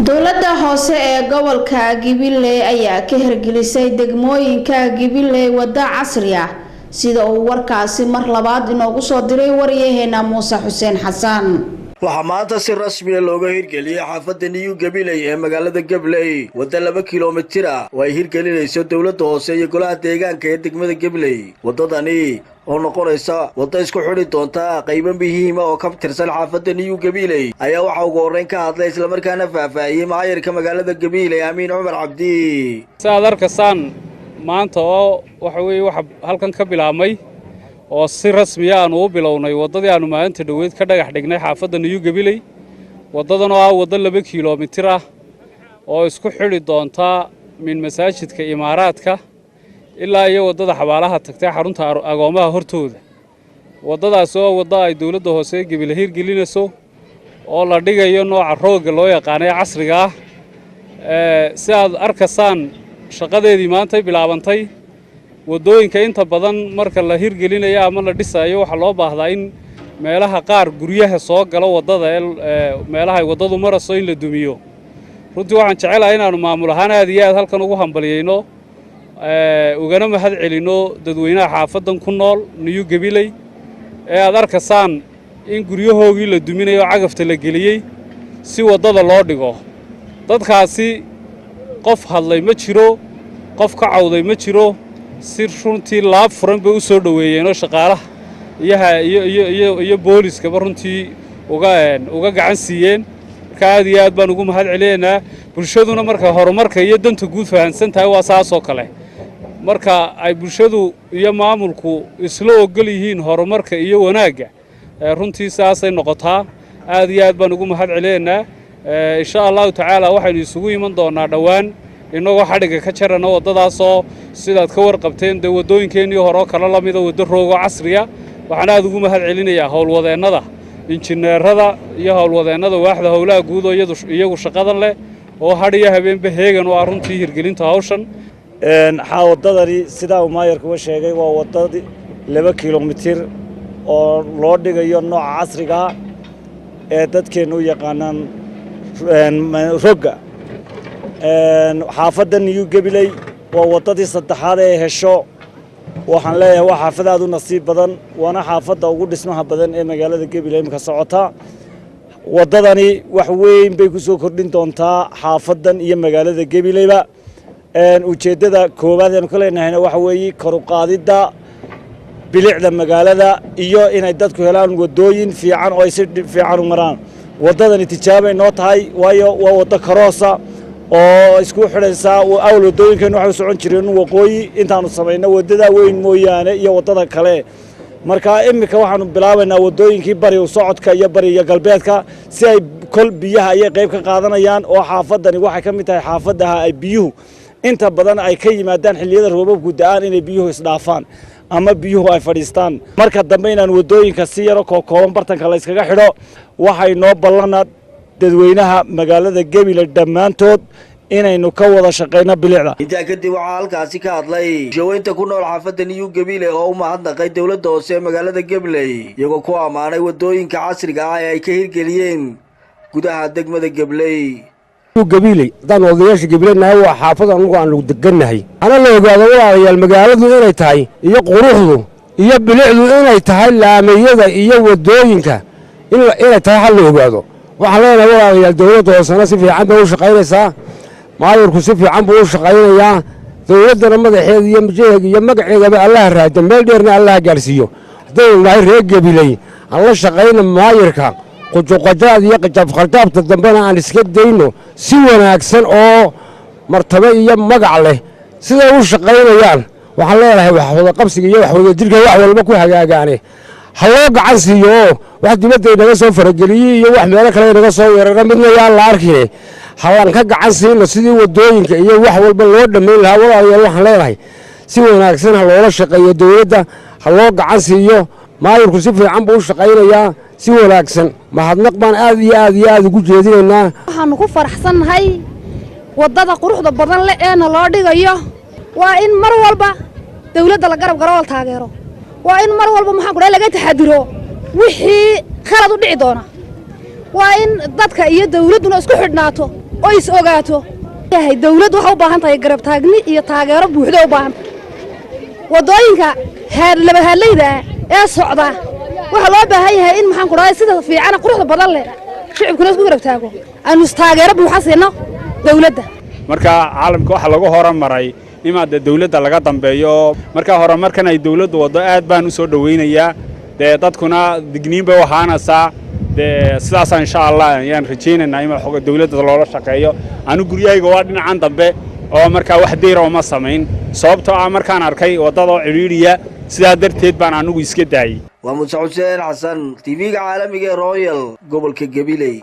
dowladda hoose ee gobolka Gibiley ayaa ka hirgelisay degmooyinka Gibiley wada casri ah sida uu warkaasi mar labaad inoogu soo diray wariyaheena Muuse Xuseen Xasan. waxaa maanta si rasmi ah looga hirgeliyay xaafadda New Gibiley ee magaalada Gibiley wada 2 kiiloomitir ah oo ay hirgelinayso dowladda hoose iyo golaha deegaanka ee degmada Gibiley. wadadani oo noqonaysa wada isku xidhi doonta qaybo muhiim ah oo ka tirsan xaafadda New Gibiley ayaa waxa ugu horeyn ka hadlay isla markaana faahfaahiyay maayirka magaalada Gibiley Amiin Cumar Cabdi. saadarkasan maanta oo waxa halkan ka bilaabmay oo si rasmi ah u bilownay wadadii aanu maalinta dhaweyd ka dhagax dhignay xaafadda New Gibiley. wadadan oo wada 2 kiiloomitir ah oo isku xidhi doonta min masaajidka Imaaraadka ilaa iyo wadada xabaalaha tagtay xarunta agoomaha hortooda. wadadaas oo wada ay dowladda hoose Gibiley hirgelinayso oo la dhigayo nooca rooga loo yaqaan ee casriga ah. si aad arkasaan shaqadeedii maanta bilaabantay. wadooyinka inta badan marka la hirgelinayo ama la dhisayo waxa loo baahdaa in meelaha qaar guryaha soo galo wadada meelaha ay wadadu marayso in la dumiyo. runtii waxaan jecelahay inaanu maamul ahaan aad iyo aad halkan ugu hambalyeeyno ugana mahad celino dadweynaha xaafadan ku nool New Gibiley ee aad arkasaan in guryahoogii la duminayo cagafta la geliyay si wadada loo dhigo. dadkaasi qof hadlay ma jiro, qof ka cawday ma jiro. si runtii laab furan bay u soo dhaweeyeen shaqaalaha iyo booliska runtii uga gacan siiyeen. marka aad iyo aad baan ugu mahad celeynaa. bulshaduna marka horumarka iyo danta guud fahansan tahay waa saas oo kale. marka ay bulshadu iyo maamulku isla ogol yihiin horumarka iyo wanaaga runtii saasay noqotaa. aad iyo aad baan ugu mahad celeynaa. insha Allah taala waxaynu isugu iman doonaa dhawaan inagoo xadhiga ka jarana wadadaasoo sidaad ka warqabteen wadooyinkeenii hore kala la mid ah wada roogo casriya. waxaan aad ugu mahad celinayaa howlwadeennada injineerada iyo howlwadeennada waaxda howlaha guud oo iyagu shaqadan leh oo hadhiya habeenba heegan oo runtii hirgelinta hawshan. wadadani sida uu maayirku sheegay waa wadadii 2 kiiloomitir oo loo dhigayo nooca casriga ah ee dadkeenu u yaqaanaan roga. xaafadda New Gibiley waa wadadii saddexaad ee hesho. waxaan leeyahay waa xaafad aad u nasiib badan, waana xaafadda ugu dhismaha badan ee magaalada Gibiley imka socota. wadadani wax weyn bay ku soo kordhin doontaa xaafadan iyo magaalada Gibileyba. ujeedada koowaad ee ka leenahay waxa weeye kor u qaadida bilicda magaalada iyo inay dadku helaan wadooyin fiican oo ay si fiican u maraan. wadadani tijaabay noo tahay waayo waa wada karoosa oo isku xidhaysa awal wadooyinkan waxa socon jireen waqooyi intaanu sameeyna wadada weyn mooyaane iyo wadada kale. marka imika waxaanu bilaabaynaa wadooyinkii bari u socodka iyo bari iyo galbeedka si ay kol biyaha ay qayb ka qaadanayaan oo xaafadani waxay ka mid tahay xaafadaha ay biyuhu inta badan ay ka yimaadaan xilliyada roobabku da'aan inay biyuhu isdhaafaan ama biyuhu ay fadhiistaan. marka dambe inaan wadooyinka si yar oo kooban bartanka la iskaga xidho waxay noo ballanaa dadweynaha magaalada Gibiley dhammaantood inaynu ka wada shaqeyno bilicda. intaa kadib waxaa halkaasi ka hadlay shaweynta ku nool xaafadda New Gibiley oo u mahadnaqay dowladda hoose ee magaalada Gibiley iyagoo ku amaanay wadooyinka casriga ah ee ay ka hirgeliyeen gudaha degmada Gibiley. Gibiley dad odayaasha Gibiley waa xaafad anagu aan lagu deganahay. ana la ogaado walaalayaal magaaladu inay tahay iyo quruxdu iyo bilicdu inay tahay laamiyada iyo wadooyinka inay tahay hal la ogaado. waxaan leenahay walaalayaal dowladda hoose si fiican bay u shaqeynaysaa. maayirku si fiican buu u shaqeynayaa. dowladana madaxeeda iyo majeega iyo magaceedaba Allah raado meel dheerna Allah gaarsiiyo. haddii ilaahay reer Gibiley alla shaqeyna maayirka qujuqadaad iyo qajabqaldaabta dambena aan iska dayno si wanaagsan oo martaba iyo magac leh sida u shaqeynayaan. waxaan leenahay wax wada qabsiga iyo wax wada jirka wax walba ku hagaagaane ha loo gacan siiyo. wax dibadda inaga soo farageliyay iyo wax meel kale inaga soo weerara midna yaa la arkay halan ka gacan siino sidii wadooyinka iyo wax walba loo dhameyn lahaa. walaalayaal waxaan leenahay si wanaagsan ha loola shaqeeyo dowladda ha loo gacan siiyo. maayirku si fiican buu u shaqeynayaa si wanaagsan. mahadnaq baan aad iyo aad ugu jeedinaynaa. waxaanu ku faraxsanahay wadada quruxda badan leh ee loo dhigayo. waa in mar walba dowladda la garab garo taageero. waa in mar walba maxaan ku laga taxadiro wixii khalad u dhici doona. waa in dadka iyo dawladuna isku xidhnaato oo is ogaato yahay dawladdu waxa u baahan tahay garab taagni iyo taageero buuxda u baahan wadooyinka laba halayda ee socda waxa loo baahan yahay in maxaan ku dhahay sida fiican quruxda badan leh shicibkuna isku garab taago aanu taageero buuxa siino dawladda marka caalamka waxa lagu horumaray nimaada dawladda laga dambeeyo marka horumarkan ay dawladdu wado aad baan u soo dhaweynayaa dadkuna digniin bay waxaanaysaa sidaas insha Allah ayaan rajaynaynaa in xoog dawladda loola shaqeeyo anu guriyayga waa dhinacan dambe oo marka wax deero ma sameyn sababtoo ah markaan arkay wadada ciriiriya sidaa darteed baan anigu iska daayay waa Muuse Xuseen Xasan TV-ga caalamiga Royal gobolka Gabiley.